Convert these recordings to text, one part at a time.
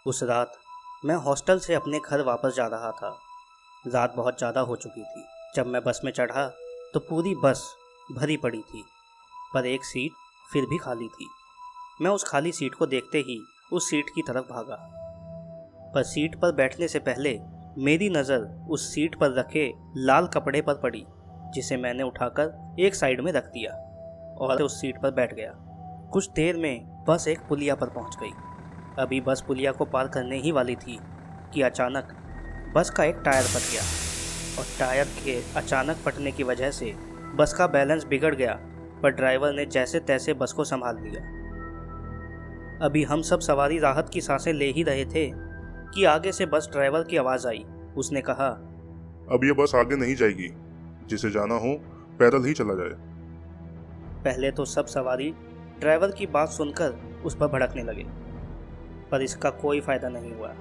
उस रात मैं हॉस्टल से अपने घर वापस जा रहा था। रात बहुत ज़्यादा हो चुकी थी। जब मैं बस में चढ़ा तो पूरी बस भरी पड़ी थी, पर एक सीट फिर भी खाली थी। मैं उस खाली सीट को देखते ही उस सीट की तरफ भागा, पर सीट पर बैठने से पहले मेरी नज़र उस सीट पर रखे लाल कपड़े पर पड़ी, जिसे मैंने उठाकर एक साइड में रख दिया और उस सीट पर बैठ गया। कुछ देर में बस एक पुलिया पर पहुंच गई। अभी बस पुलिया को पार करने ही वाली थी कि अचानक बस का एक टायर फट गया, और टायर के अचानक फटने की वजह से बस का बैलेंस बिगड़ गया, पर ड्राइवर ने जैसे तैसे बस को संभाल लिया। अभी हम सब सवारी राहत की सांसें ले ही रहे थे कि आगे से बस ड्राइवर की आवाज़ आई। उसने कहा, अब ये बस आगे नहीं जाएगी, जिसे जाना हो पैदल ही चला जाए। पहले तो सब सवारी ड्राइवर की बात सुनकर उस पर भड़कने लगे, पर इसका कोई फ़ायदा नहीं हुआ।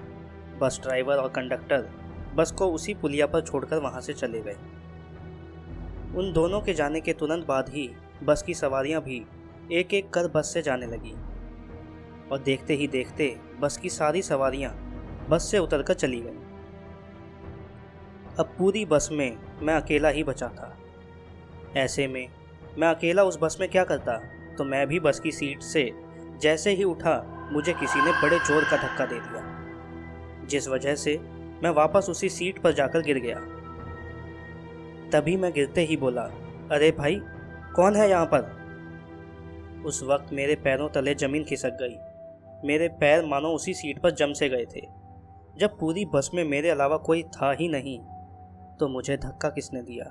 बस ड्राइवर और कंडक्टर बस को उसी पुलिया पर छोड़कर वहाँ से चले गए। उन दोनों के जाने के तुरंत बाद ही बस की सवारियाँ भी एक एक कर बस से जाने लगी, और देखते ही देखते बस की सारी सवारियाँ बस से उतरकर चली गईं। अब पूरी बस में मैं अकेला ही बचा था। ऐसे में मैं अकेला उस बस में क्या करता, तो मैं भी बस की सीट से जैसे ही उठा, मुझे किसी ने बड़े जोर का धक्का दे दिया, जिस वजह से मैं वापस उसी सीट पर जाकर गिर गया। तभी मैं गिरते ही बोला, अरे भाई, कौन है यहाँ पर? उस वक्त मेरे पैरों तले ज़मीन खिसक गई। मेरे पैर मानो उसी सीट पर जम से गए थे। जब पूरी बस में मेरे अलावा कोई था ही नहीं, तो मुझे धक्का किसने दिया?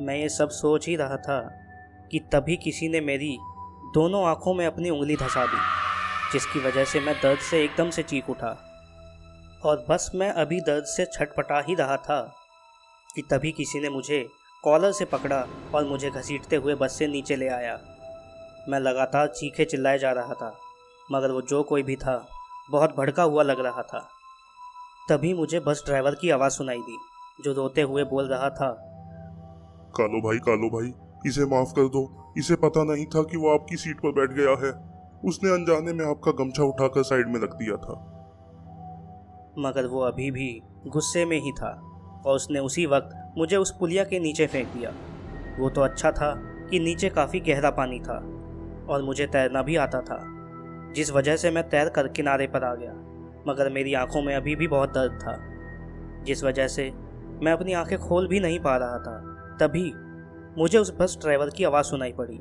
मैं ये सब सोच ही रहा था कि तभी किसी ने मेरी दोनों आंखों में अपनी उंगली धंसा दी, जिसकी वजह से मैं दर्द से एकदम से चीख उठा। और बस मैं अभी दर्द से छटपटा ही रहा था कि तभी किसी ने मुझे कॉलर से पकड़ा और मुझे घसीटते हुए बस से नीचे ले आया। मैं लगातार चीखे चिल्लाए जा रहा था, मगर वो जो कोई भी था बहुत भड़का हुआ लग रहा था। तभी मुझे बस ड्राइवर की आवाज़ सुनाई दी, जो रोते हुए बोल रहा था, कालो भाई, इसे माफ कर दो। इसे पता नहीं था कि वो आपकी सीट पर बैठ गया है। उसने अनजाने में आपका गमछा उठाकर साइड में रख दिया था। मगर वो अभी भी गुस्से में ही था, और उसने उसी वक्त मुझे उस पुलिया के नीचे फेंक दिया। वो तो अच्छा था कि नीचे काफ़ी गहरा पानी था और मुझे तैरना भी आता था, जिस वजह से मैं तैर कर किनारे पर आ गया। मगर मेरी आंखों में अभी भी बहुत दर्द था, जिस वजह से मैं अपनी आंखें खोल भी नहीं पा रहा था। तभी मुझे उस बस ड्राइवर की आवाज़ सुनाई पड़ी,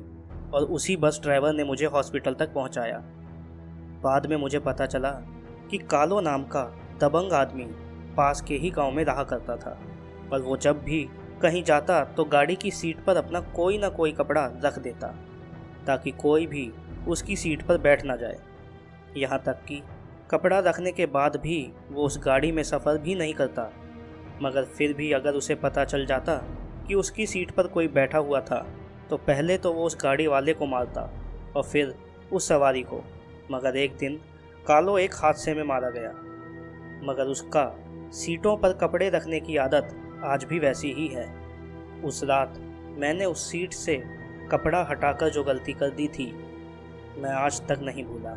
और उसी बस ड्राइवर ने मुझे हॉस्पिटल तक पहुंचाया। बाद में मुझे पता चला कि कालो नाम का दबंग आदमी पास के ही गांव में रहा करता था, पर वो जब भी कहीं जाता तो गाड़ी की सीट पर अपना कोई ना कोई कपड़ा रख देता, ताकि कोई भी उसकी सीट पर बैठ ना जाए। यहाँ तक कि कपड़ा रखने के बाद भी वो उस गाड़ी में सफ़र भी नहीं करता, मगर फिर भी अगर उसे पता चल जाता कि उसकी सीट पर कोई बैठा हुआ था, तो पहले तो वो उस गाड़ी वाले को मारता और फिर उस सवारी को। मगर एक दिन कालो एक हादसे में मारा गया, मगर उसका सीटों पर कपड़े रखने की आदत आज भी वैसी ही है। उस रात मैंने उस सीट से कपड़ा हटाकर जो गलती कर दी थी, मैं आज तक नहीं भूला।